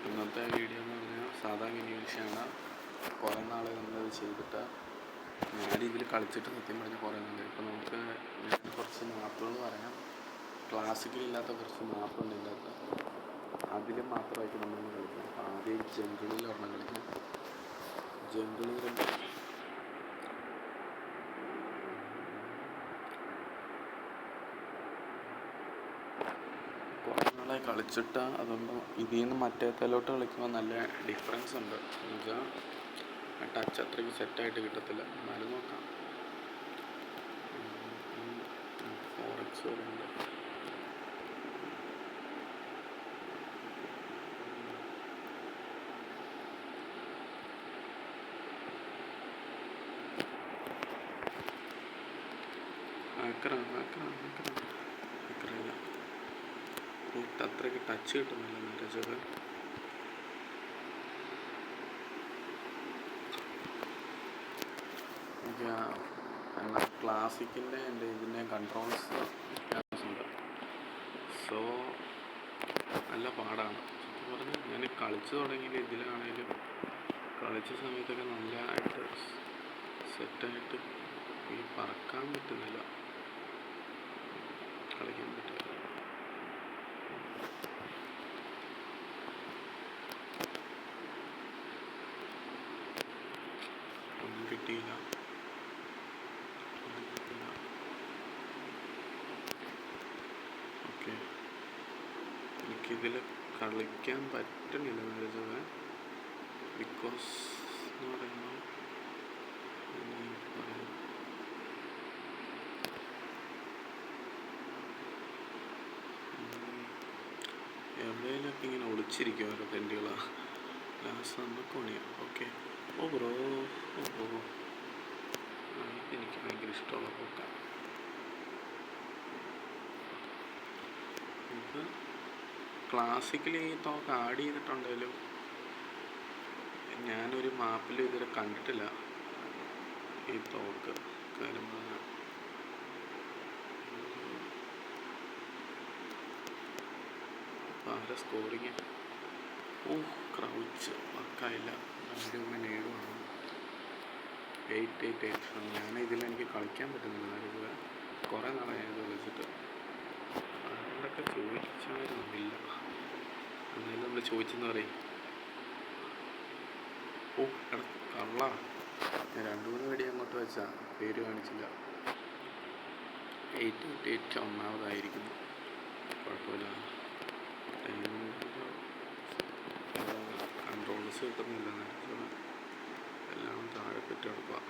ഇന്നത്തെ വീഡിയോ എന്ന് പറഞ്ഞാൽ സാധാ മിനിമിഷയാണ്. കുറേ നാൾ നമ്മളത് ചെയ്തിട്ട് ഞാനിതിൽ കളിച്ചിട്ട് സത്യം പറഞ്ഞ് കുറേ നാളായി. ഇപ്പോൾ നമുക്ക് ഞാൻ കുറച്ച് മാപ്പുകൾ പറയാം. ക്ലാസിക്കലില്ലാത്ത കുറച്ച് മാപ്പുണ്ട് ഇതിനകത്ത്. അതിൽ മാത്രമായിട്ട് നമ്മളൊന്ന് കളിക്കാം. അപ്പോൾ ആദ്യം ജംഗിളിൽ ഒരെണ്ണം കളിക്കാം. ജംഗിളിൽ കുറേ നാളായി കളിച്ചിട്ട് അതുകൊണ്ട് ഇതിൽ നിന്ന് മറ്റേത്തേലോട്ട് കളിക്കുമ്പോൾ നല്ല ഡിഫറൻസ് ഉണ്ട്. എന്നുവെച്ചാൽ ടച്ച് അത്രയ്ക്ക് സെറ്റായിട്ട് കിട്ടത്തില്ല. എന്നാലും നോക്കാം. 4x വരെ ഉണ്ട്. അത്രയ്ക്ക് ടച്ച് കിട്ടുന്നില്ല നരച്ചത്. എന്നാൽ ക്ലാസിക്കിൻ്റെ എൻ്റെ ഇതിൻ്റെ കൺട്രോൾസ് വ്യത്യാസമുണ്ട്. സോ നല്ല പാടാണ്. സത്യം പറഞ്ഞാൽ ഞാൻ കളിച്ചു തുടങ്ങിയത് ഇതിലാണേലും കളിച്ച സമയത്തൊക്കെ നല്ലതായിട്ട് സെറ്റായിട്ട് ഈ പറക്കാൻ പറ്റുന്നില്ല, കളിക്കാൻ പറ്റില്ല. ഒന്നും കിട്ടിയില്ല. ഓക്കെ, എനിക്കിതിൽ കളിക്കാൻ പറ്റുന്നില്ല നരച്ചത്. ബിക്കോസ് എന്ന് പറയുമ്പോൾ എവിടെയെങ്കിലൊക്കെ ഇങ്ങനെ ഒളിച്ചിരിക്കും ഓരോ തെണ്ടികളാണ്. ലാസ്റ്റ് നമുക്ക് പണിയാം. ഓക്കെ, ഓ ബ്രോ, ഓ ബ്രോ, എനിക്ക് ഭയങ്കര ഇഷ്ടമുള്ള പോക്കാണ് ഇത്. ക്ലാസിക്കലി ഈ തോക്ക് ആഡ് ചെയ്തിട്ടുണ്ടെങ്കിലും ഞാനൊരു മാപ്പിൽ ഇതുവരെ കണ്ടിട്ടില്ല ഈ തോക്ക്. കാര്യം പറഞ്ഞാൽ ആരെ സ്കോറിങ്. ഓ, ക്രൗച്ച് വർക്കായില്ല. അതിൻ്റെ മുന്നേ നേടുവാണ് 888. ഞാനിതിലെനിക്ക് കളിക്കാൻ പറ്റുന്നില്ല. ഇത് കുറേ നാളായി ഇത് കളിച്ചിട്ട്. അതുകൊണ്ടൊക്കെ ചോദിച്ചായിരുന്നില്ല. എന്നാലും നമ്മൾ ചോദിച്ചെന്ന് പറയും. ഓ എടാ കള്ള, ഞാൻ 2-3 വെടി അങ്ങോട്ട് വെച്ചാൽ പേര് കാണിച്ചില്ല. 888 ഒന്നാമതായിരിക്കുന്നു. കുഴപ്പമില്ല. കൺട്രോൾസ് കിട്ടുന്നില്ല. എല്ലാം താഴെ പറ്റെടുക്കുക.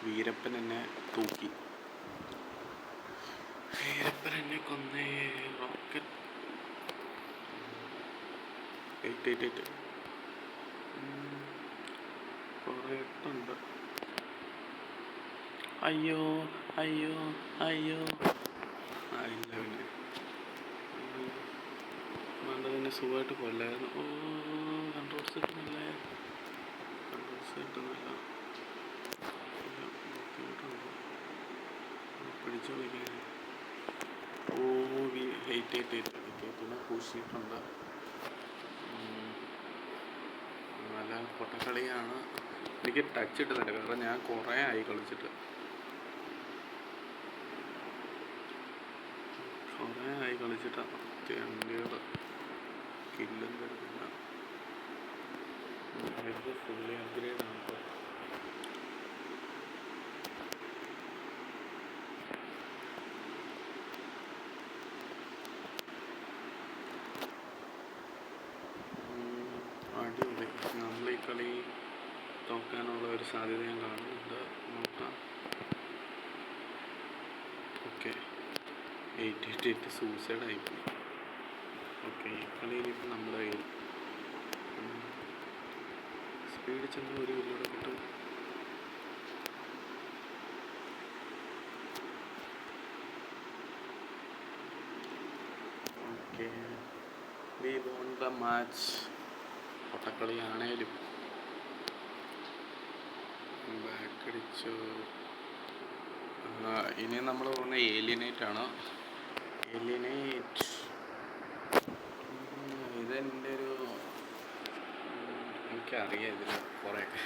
വീരപ്പൻ എന്നെ തൂക്കി. വീരപ്പൻ എന്നെ കൊന്നേ. റോക്കറ്റ് 888 കുറേ എട്ടുണ്ട്. അയ്യോ അയ്യോ അയ്യോ, ഇല്ല പിന്നെ വേണ്ടതിനെ സുഖമായിട്ട് കൊല്ലായിരുന്നു. ഓ, കൺട്രോൾസ് കിട്ടുന്നില്ലേ, കൺട്രോൾസ് കിട്ടുന്നില്ല. പിടിച്ചു കളിക്കാൻ. ഓ, 888 പിന്നെ പൂശിയിട്ടുണ്ട്. നല്ല പൊട്ടക്കളിയാണ്. എനിക്ക് ടച്ച് കിട്ടുന്നില്ല, കാരണം ഞാൻ കുറേ ആയി കളിച്ചിട്ട്. തെണ്ടികൾ കില്ലും തരുന്നില്ല. ഇത് ഫുള്ളി അപ്ഗ്രേഡാണ് ഇപ്പോൾ. അടിപൊളി. നമ്മൾ ഈ കളി തോക്കാനുള്ള ഒരു സാധ്യത ഞാൻ കാണുന്നുണ്ട്. നോക്കാം. ഓക്കെ, 888 സൂസൈഡായിപ്പോയി. ഓക്കെ, ഈ കളിയിലിപ്പോൾ നമ്മുടെ കയ്യിൽ സ്പീഡ് ചെന്ന് ഒരു കില്ലൂടെ കിട്ടും. Okay, we won the match. പൊട്ടക്കളിയാണേലും ബാക്കടിച്ചു. ഇനി നമ്മൾ പോകുന്ന ഏലിയനേറ്റാണ്. ഏലിയനേറ്റ് ഇതെൻ്റെ ഒരു എനിക്കറിയാം ഇതിൽ കുറേയൊക്കെ.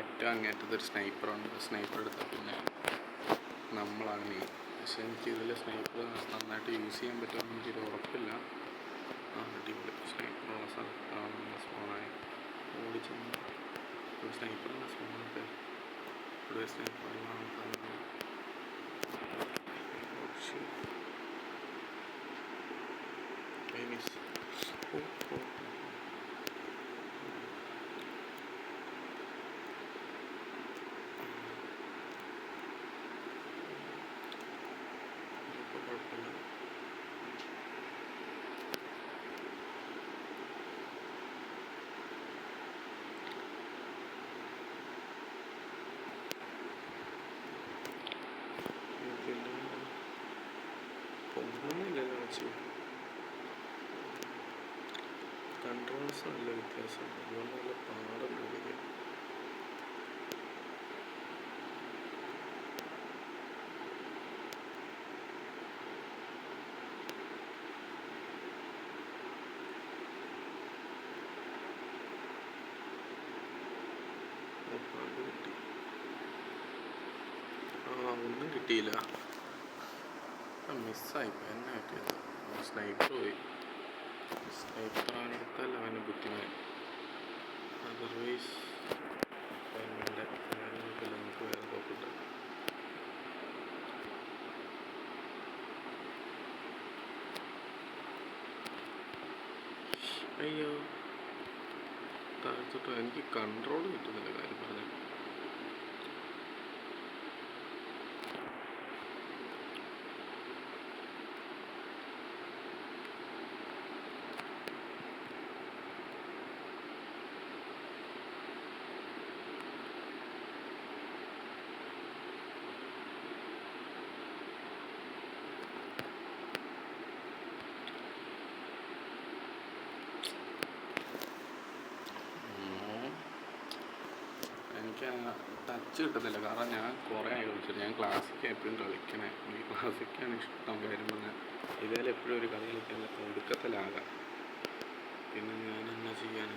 ഏറ്റവും അങ്ങേറ്റത്തൊരു സ്നൈപ്പറുണ്ട്. സ്നൈപ്പർ എടുത്താൽ പിന്നെ നമ്മളാണ് മെയിൻ. പക്ഷെ എനിക്കിതിൽ സ്നൈപ്പർ നന്നായിട്ട് യൂസ് ചെയ്യാൻ പറ്റുമെന്ന് എനിക്കൊരു ഉറപ്പില്ല. അടിപൊളി സ്നൈപ്പറുള്ള സ്ഥലത്താണ് സ്പോണായി ഓടിച്ചെന്ന്. ഒരു സ്നൈപ്പറാണ് സ്പോണൊക്കെ. ഇവിടെ സ്നൈപ്പറാണ് തന്നെ. ഒന്നുമില്ലല്ലോ വെച്ച് കൺട്രോൾസ് നല്ല വ്യത്യാസമുണ്ട്. അതുകൊണ്ട് നല്ല പാടുണ്ട് കളിക്കാൻ. കിട്ടി. ഒന്നും കിട്ടിയില്ല. മിസ്സായിപ്പോൾ. എന്നെ പറ്റിയത് സ്നൈപ്പർ പോയി. സ്നൈപ്പറാണ് എടുത്താൽ അവന് ബുദ്ധിമുട്ട്. അതർവൈസ് വേറെ കുഴപ്പമില്ല. നമുക്ക് വേറെ കുഴപ്പമില്ല. അയ്യോ, താഴ്ത്തോട്ട് എനിക്ക് കൺട്രോൾ കിട്ടുന്നില്ല. കാര്യം പറഞ്ഞാൽ എനിക്ക് ടച്ച് കിട്ടുന്നില്ല. കാരണം ഞാൻ കുറേ ആയി കളിച്ചിട്ട്. ഞാൻ ക്ലാസിക്ക് എപ്പോഴും കളിക്കണേ. എനിക്ക് ക്ലാസിക്കാണ് ഇഷ്ടം. കാര്യം പറഞ്ഞാൽ ഇതേലും എപ്പോഴും ഒരു കളി കളിക്കാൻ ഒടുക്കത്തിലാകാം. പിന്നെ ഞാൻ എന്നാ ചെയ്യാൻ?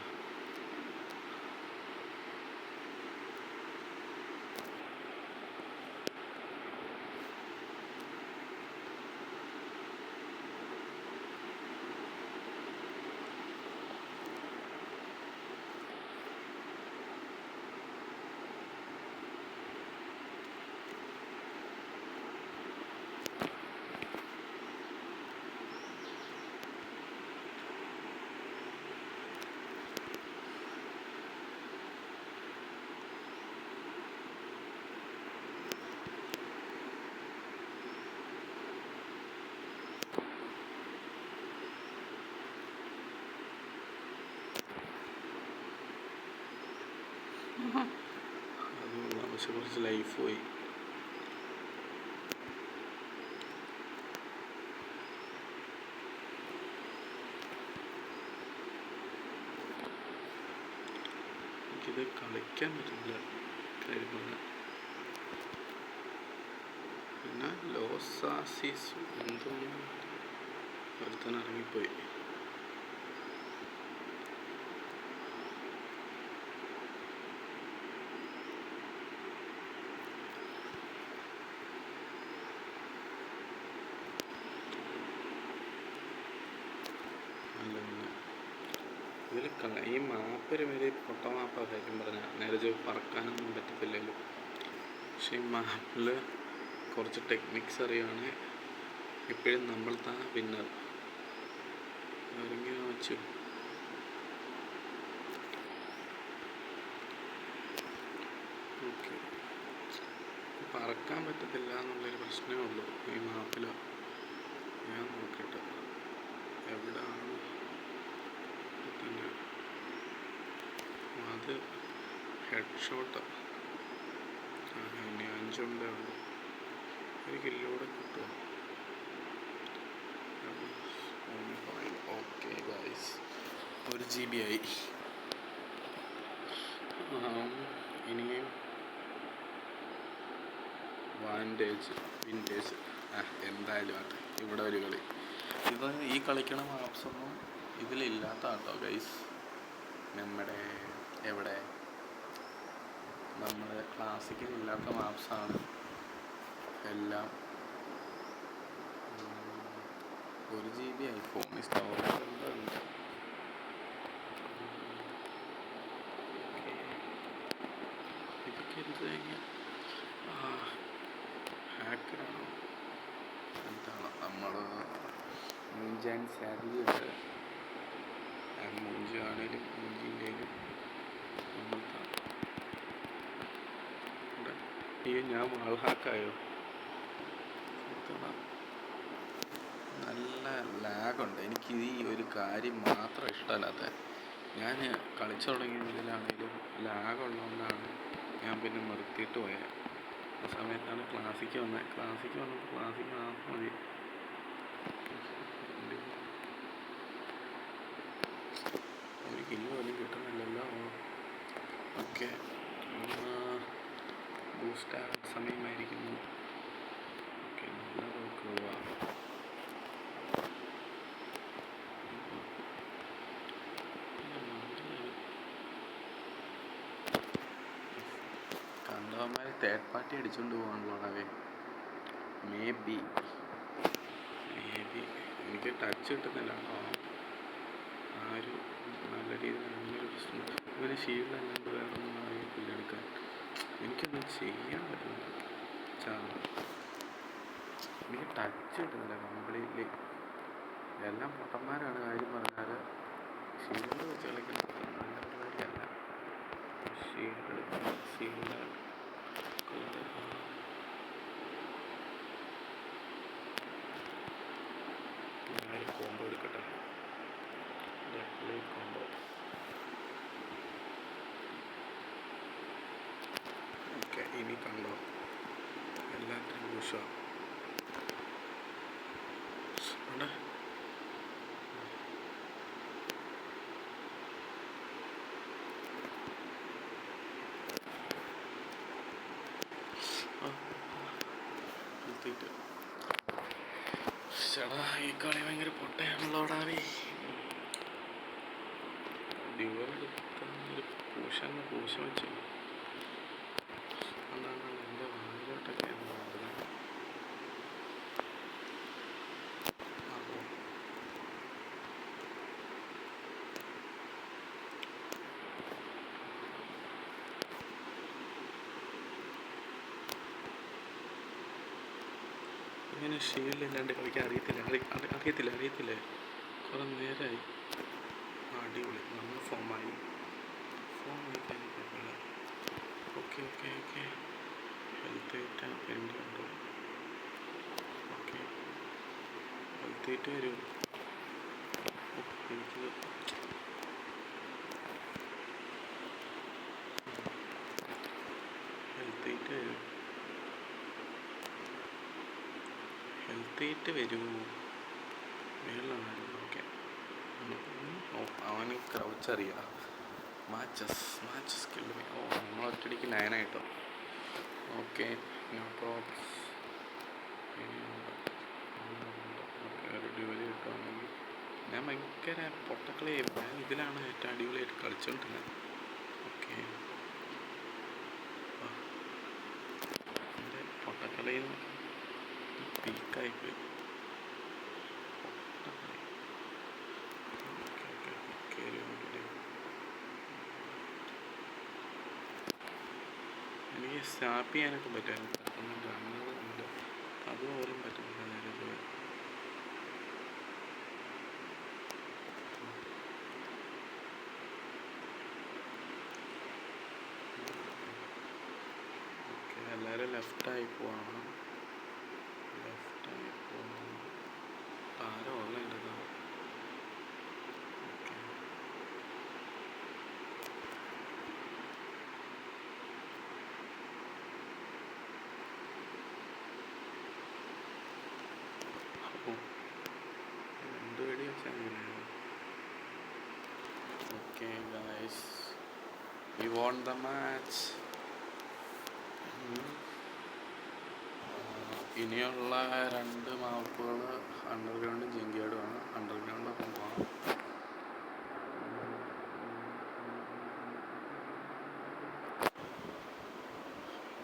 അതുകൊണ്ടാണ്. പക്ഷെ കുറച്ച് ലൈഫ് പോയി. എനിക്കിത് കളിക്കാൻ പറ്റുന്നില്ല. കാര്യം പറഞ്ഞാൽ പിന്നെ ലോസാസീസ് എന്തോ ഒരുത്തൻ ഇറങ്ങിപ്പോയി. ഇതിൽ ഈ മാപ്പൊരു വരെ പൊട്ട മാപ്പാണ്. കാര്യം പറഞ്ഞാൽ നേരെ പറക്കാനൊന്നും പറ്റത്തില്ലല്ലോ. പക്ഷെ ഈ മാപ്പിൽ കുറച്ച് ടെക്നിക്സ് അറിയുവാണെങ്കിൽ എപ്പോഴും നമ്മൾ താ വിന്നർ. ഇറങ്ങി വെച്ചു. ഓക്കെ, പറക്കാൻ പറ്റത്തില്ല എന്നുള്ളൊരു പ്രശ്നമേ ഉള്ളൂ ഈ മാപ്പിൽ. ഞാൻ നോക്കട്ടെ എവിടെയാണ് തന്നെ. അത് ഹെഡ് ഷോട്ട്. ഇനി 5 ഉള്ളൂ. ഒരു കില്ലൂടെ കിട്ടുമോ? 1 GB ആയി. ഇനിയും വിൻറ്റേജ് എന്തായാലും ആട്ടെ. ഇവിടെ ഒരു കളി, ഇത് ഈ കളിക്കണ മാപ്സൊന്നും ഇതിലില്ലാത്ത കേട്ടോ ഗൈസ്. നമ്മുടെ എവിടെ നമ്മുടെ ക്ലാസിക്കിലില്ലാത്ത മാപ്സാണ് എല്ലാം. 1 GB ആയി. ഫോണിൽ സ്റ്റോറേജ് ഉണ്ട്. ഇതൊക്കെ എന്ത് കഴിഞ്ഞാൽ ഹാക്കറാണോ എന്താണ്? നമ്മൾ മൂഞ്ചാൻ സാധ്യതയുണ്ട്. മൂഞ്ചാണേലും മൂഞ്ചിൻ്റെയും ഞാൻ വാൾ ഹാക്കായോ? നല്ല ലാഗുണ്ട്. എനിക്ക് ഈ ഒരു കാര്യം മാത്രം ഇഷ്ടമല്ലാത്ത. ഞാൻ കളിച്ചു തുടങ്ങിയതിലാണെങ്കിലും ലാഗുള്ളതുകൊണ്ടാണ് ഞാൻ പിന്നെ നിർത്തിയിട്ട് പോയത്. ആ സമയത്താണ് ക്ലാസിക്ക് വന്നത്. ക്ലാസിക്ക് മാത്രം മതി. ഒരു കില്ല് പോലും കിട്ടുന്നില്ലല്ലോ. Okay, boost സമയമായിരിക്കുന്നു. ഓക്കെ, നല്ല നോക്കുക. കണ്ടവന്മാർ തേർഡ് പാർട്ടി അടിച്ചുകൊണ്ട് പോകാനുള്ളതാവേ. മേ ബി എനിക്ക് ടച്ച് കിട്ടുന്നില്ല കേട്ടോ. ആ ഒരു നല്ല രീതിയിൽ അങ്ങനൊരു പ്രശ്നം. ഇവന് ഷീൽഡല്ലാണ്ട് വേറെ ഒന്നും അറിയത്തില്ല എടുക്കാൻ. എനിക്കൊന്നും ചെയ്യാൻ പറ്റുന്നില്ല. എനിക്ക് ടച്ച് കിട്ടുന്നില്ല കംപ്ലീറ്റ്ലി. എല്ലാം പൊട്ടന്മാരാണ്. കാര്യം പറഞ്ഞാൽ ഷീൽഡ് വെച്ച് കളിക്കുന്നത് നല്ല പരിപാടിയല്ല. ഷീൽഡ് ഞാനൊരു കോംബോ എടുക്കട്ടെ. Combo okay. ഇനി കണ്ടോ എല്ലാത്തിനും ദൂഷമാണ്. ചേട്ടാ ഈ കളി ഭയങ്കര പൊട്ടയാണല്ലോടാവേ. ഡ്യുവലെടുത്തൊരു പൂശ വെച്ചു. അതാണ് എൻ്റെ വായിലോട്ടൊക്കെ ഇങ്ങനെ ഷീൽഡ് ഇല്ലാണ്ട് കളിക്കാൻ അറിയത്തില്ലേ. കുറേ നേരമായി. അടിപൊളി, നമ്മൾ ഫോമായി കഴിഞ്ഞില്ല. ഓക്കെ ഹെൽത്ത് ഏറ്റാ പെൻഡ് ഉണ്ടോ? ഓക്കെ, ഹെൽത്ത് ഏറ്റ് വരും. എനിക്ക് ഹെൽത്ത് ഏറ്റ് വരൂ മേളിലാണ്. ഓക്കെ, അവന് ക്രൗച്ചറിയാം. Matches kill. നമ്മൾ ഒറ്റയടിക്ക് 9 ആയിട്ടോ. Okay, no probs. ഒരു ഡ്യുവല് കിട്ടുവാണെങ്കിൽ ഞാൻ ഭയങ്കര പൊട്ടക്കളിയായിരുന്നു. ഞാൻ ഇതിലാണ് ഏറ്റവും അടിപൊളിയായിട്ട് കളിച്ചുകൊണ്ടിരുന്നത്. ഓക്കെ, എൻ്റെ പൊട്ടക്കളിയിൽ പീക്കായിപ്പോയി. എനിക്ക് സ്റ്റാപ്പ് ചെയ്യാനൊക്കെ പറ്റുമായിരുന്നു. പെട്ടെന്ന് ഗണ്ണുകളുണ്ട്, അതുപോലും പറ്റുന്നില്ല. നേരത്തെ ഓക്കെ, എല്ലാവരും ലെഫ്റ്റായി പോവാണ്. ആരോ ഓൺലൈൻ ഓക്കെ, അപ്പോൾ 2 വെടി വെച്ചാൽ അങ്ങനെയാണ്. Okay, guys, we won the match. ഇനിയുള്ള 2 മാപ്പുകൾ അണ്ടർഗ്രൗണ്ടും ജിങ്കിയാടുമാണ്. അണ്ടർഗ്രൗണ്ടൊപ്പം പോകാം.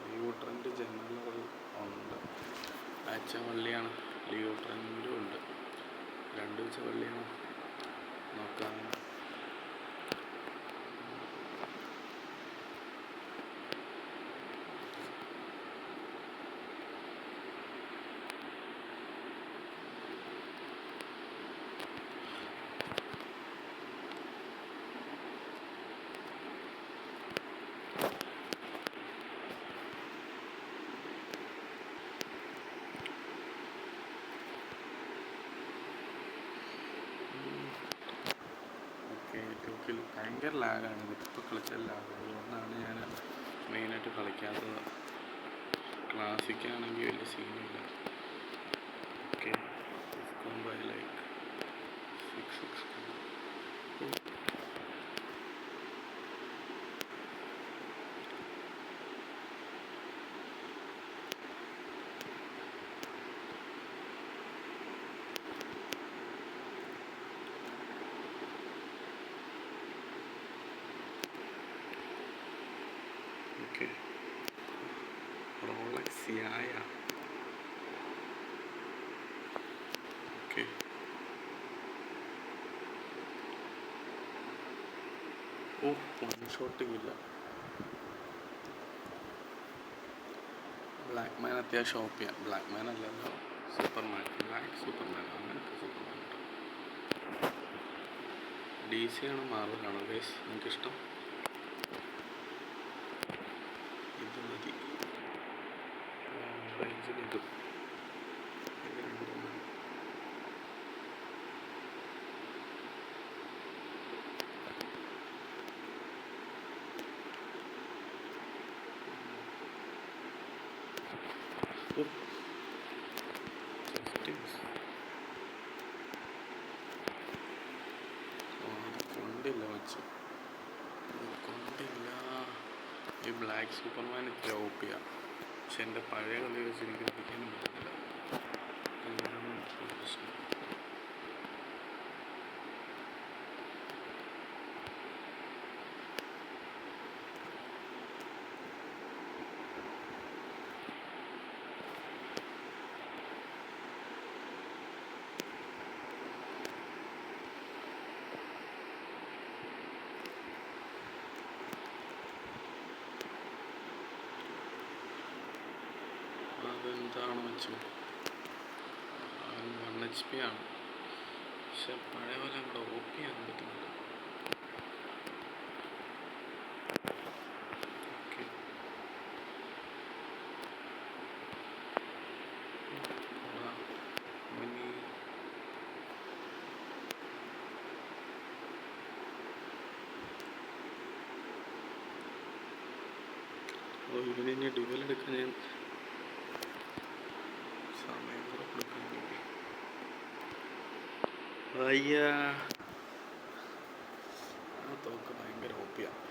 ലിയോട്രൻഡ് ജനറൽ ഉണ്ട്. അയച്ച വള്ളിയാണ്. ലിയോട്രൻഡും ഉണ്ട്. 2 വെച്ച വള്ളിയാണ്. നോക്കാം. ഭയങ്കര ലാഗാണ്. ഇതിപ്പോൾ കളിച്ചാൽ ലാഗ്. അതുകൊണ്ടാണ് ഞാൻ മെയിനായിട്ട് കളിക്കാത്തത്. ക്ലാസിക്കാണെങ്കിൽ വലിയ സീനില്ല. Okay, bye like 6 okay. Rolex യായ. ഓക്കെ, ഓ വൺ ഷോട്ടിങ് ഇല്ല. ബ്ലാക്ക് മാൻ അത്യാവശ്യം ഓപ്പിയാണ്. ബ്ലാക്ക് മാൻ അല്ലല്ലോ, സൂപ്പർമാൻ. ബ്ലാക്ക് സൂപ്പർമാൻ, അങ്ങനത്തെ സൂപ്പർമാൻ. DC ആണോ മാർവലാണോ ഗൈസ് നിങ്ങൾക്കിഷ്ടം? ഇത് മതി. റേഞ്ചിന് ഇത് രണ്ടും കൊണ്ടില്ല വെച്ച് കൊണ്ടില്ല. ഈ ബ്ലാക്ക് സൂപ്പർമാൻ ഇത്ര ഓപ്പിയാണ്. പക്ഷെ എൻ്റെ പഴയ കളി വെച്ച് എനിക്ക് കളിക്കാനും പറ്റുന്നില്ല. അതാണ് പ്രശ്നം. അതെന്താണ് വെച്ചു 1 HP ആണ്. പക്ഷെ പഴയ പോലെ അങ്ങോട്ട് ഓപ്പി ചെയ്യാൻ പറ്റുന്നില്ല. ഓക്കെ, ഇവന് ഇനി ഡ്യുവൽ എടുക്കാൻ ഞാൻ സമയം കൂടെ കൊടുക്കാൻ. അയ്യാ, ആ തോക്ക് ഭയങ്കര ഓപ്പിയാണ്.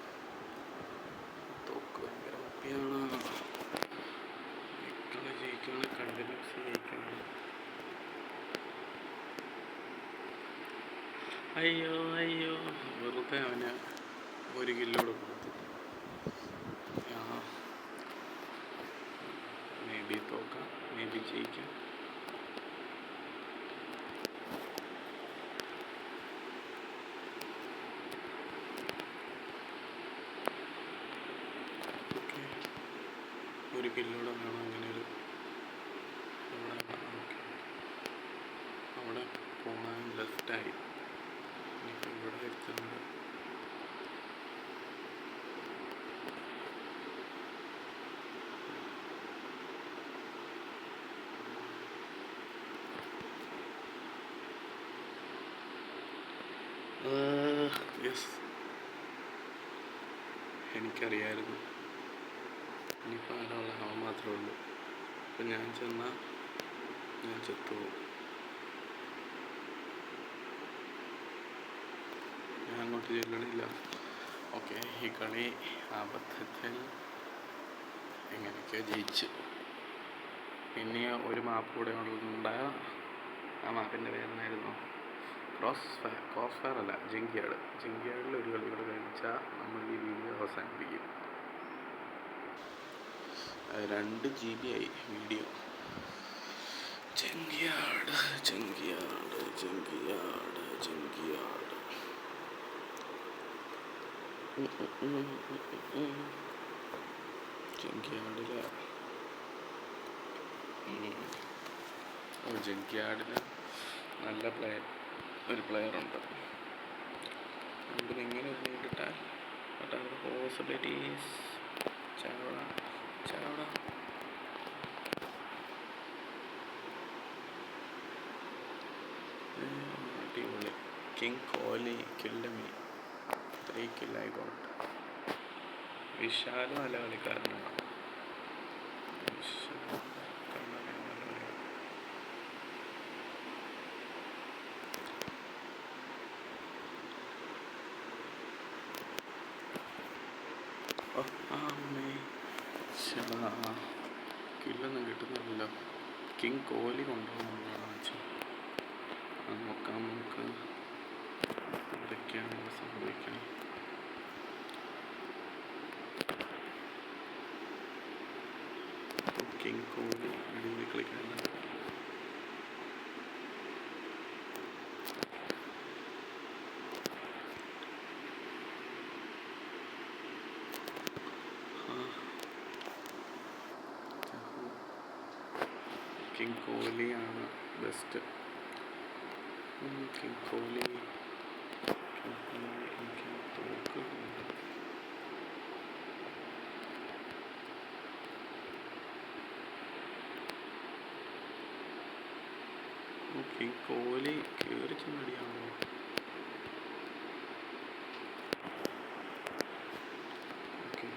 ഇക്കളെ ജയിക്കുകയാണ്, കണ്ടിന്യൂസ് ജയിക്കുകയാണ്. അയ്യോ അയ്യോ, വെറുതെ അവന് 1 കില്ലോടെ കൊടുത്തു. മേ ബി തോക്കാം, മേ ബി ജയിക്കാം. ഓക്കെ, 1 കില്ലോടെ വേണം. അങ്ങനെ ഒരു അവിടെ പോണാൻ ലെഫ്റ്റായി. ഇനിയിപ്പോൾ ഇവിടെ എത്തുന്നുണ്ട്. യെസ്, എനിക്കറിയായിരുന്നു. ഇനിയിപ്പോൾ ആരാളുള്ള അവൻ മാത്രമേ ഉള്ളൂ. ഇപ്പം ഞാൻ ചെന്നാൽ ഞാൻ ചത്തുപോകും. ഞാൻ അങ്ങോട്ട് ചെല്ലണില്ല. ഓക്കെ, ഈ കളി അബദ്ധത്തിൽ എങ്ങനെയൊക്കെയോ ജയിച്ചു. പിന്നെ ഒരു മാപ്പ് കൂടെ ഉണ്ട്. ആ മാപ്പിൻ്റെ പേരെന്നായിരുന്നു? ക്രോസ് ഫയർ അല്ല, ജങ്കിയാർഡ്. ജങ്കിയാർഡിൽ ഒരു കളി കൂടെ കളിച്ചാൽ നമ്മൾ ഈ വീഡിയോ അവസാനിപ്പിക്കും. 2 GB ആയി വീഡിയോ. ജങ്കിയാർഡ് ജങ്കിയാർഡ് ജങ്കിയാർഡ് ജങ്കിയാർഡ്. ജങ്കിയാർഡില് ജങ്കിയാർഡിൽ നല്ല ഒരു പ്ലെയറുണ്ട്. നമുക്കിതെങ്ങനെ നേരിട്ടാൽ what are the possibilities? ചാവട അടിപൊളി. King Kohli killed me. 3 kill I got. Vishal നല്ല കളിക്കാരനാണ്. കില്ലൊന്നും കിട്ടുന്നില്ലല്ലോ. കിങ് കോഹ്ലി കൊണ്ടുപോകുന്നതാണ് വെച്ചാൽ നോക്കാം നമുക്ക് എന്തൊക്കെയാണ് സംഭവിക്കണം. കിങ് കോഹ്ലി അടിപൊളി കളിക്കാനാണ്. കിങ് കോഹ്ലിയാണ് ബെസ്റ്റ്. കിങ് കോഹ്ലി എനിക്ക് തോക്കുന്നുണ്ട്. കിങ് കോഹ്ലി കയറി ചെന്നടിയാണോ? ഓക്കെ,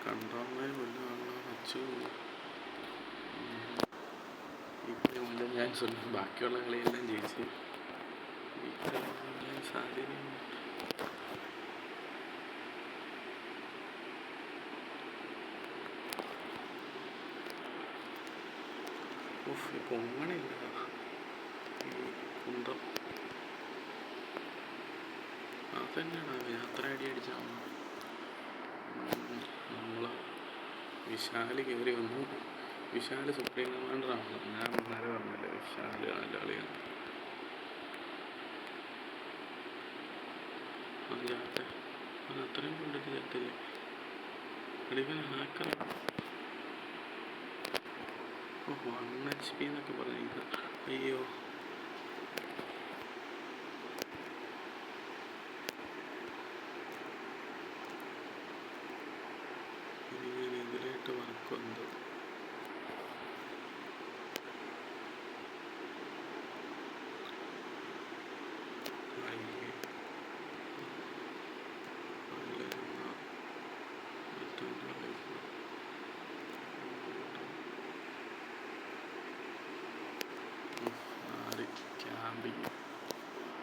കണ്ടോന്മാർ കൊല്ലുവാണോ വച്ചു. ഈ കളി മുതൽ ഞാൻ ബാക്കിയുള്ള കളിയെല്ലാം ജയിച്ച് ഈ കളി മുതൽ സാധ്യതയുണ്ട്. പൊങ്ങണില്ല ഈ കുന്തം. അതന്നെയാണ് യാത്ര അടിച്ചാൽ നമ്മൾ വിശാൽ കയറി വന്നു. വിശാൽ സുപ്രീം കമാൻഡറാണല്ലോ. ഞാൻ മുന്നേരെ പറഞ്ഞില്ലേ വിശാൽ നല്ല കളിയാണ്. ജാത്തെ അത്രയും കൊണ്ടിട്ട് ചത്തില്ലേ അടിക്കാൻ ഹാക്കർ. 1 HP എന്നൊക്കെ പറഞ്ഞു. അയ്യോ, ഇതിനെതിരായിട്ട് വർക്കുണ്ട്.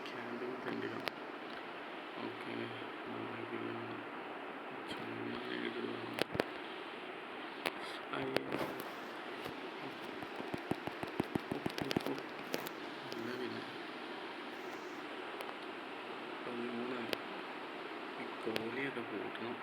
Camping pending. ഓക്കെ, ചുമ്മാ എഴുതുവാണ്. അയ്യോ, അല്ല പിന്നെ 13 ഈ കോഹ്ലിയൊക്കെ കൂട്ടണം.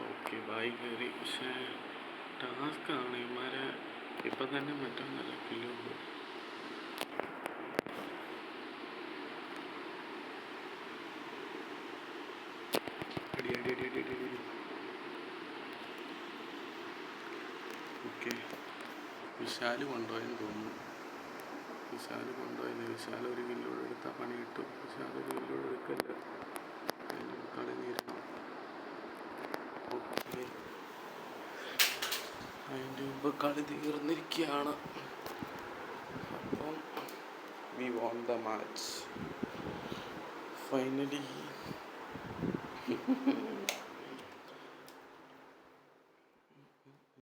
ഓക്കെ ബായി കയറി. പക്ഷേ ടാസ്ക്കാണ് ഇവന്മാരെ ഇപ്പം തന്നെ മറ്റൊന്നല്ല കില്ലുള്ളൂ. അടി അടി അടി അടി അടി. ഓക്കെ, വിശാൽ കൊണ്ടുപോയെന്ന് തോന്നുന്നു. വിശാൽ കൊണ്ടുപോയില്ല. വിശാൽ ഒരു കിലോട് എടുത്താൽ പണി കിട്ടും. വിശാൽ ഒരു കിലോട് എടുക്കല്ല, അതിന് കളി തീരണം. ഓക്കെ, അതിൻ്റെ മുമ്പ് കളി തീർന്നിരിക്കുകയാണ്. അപ്പം we won the match finally.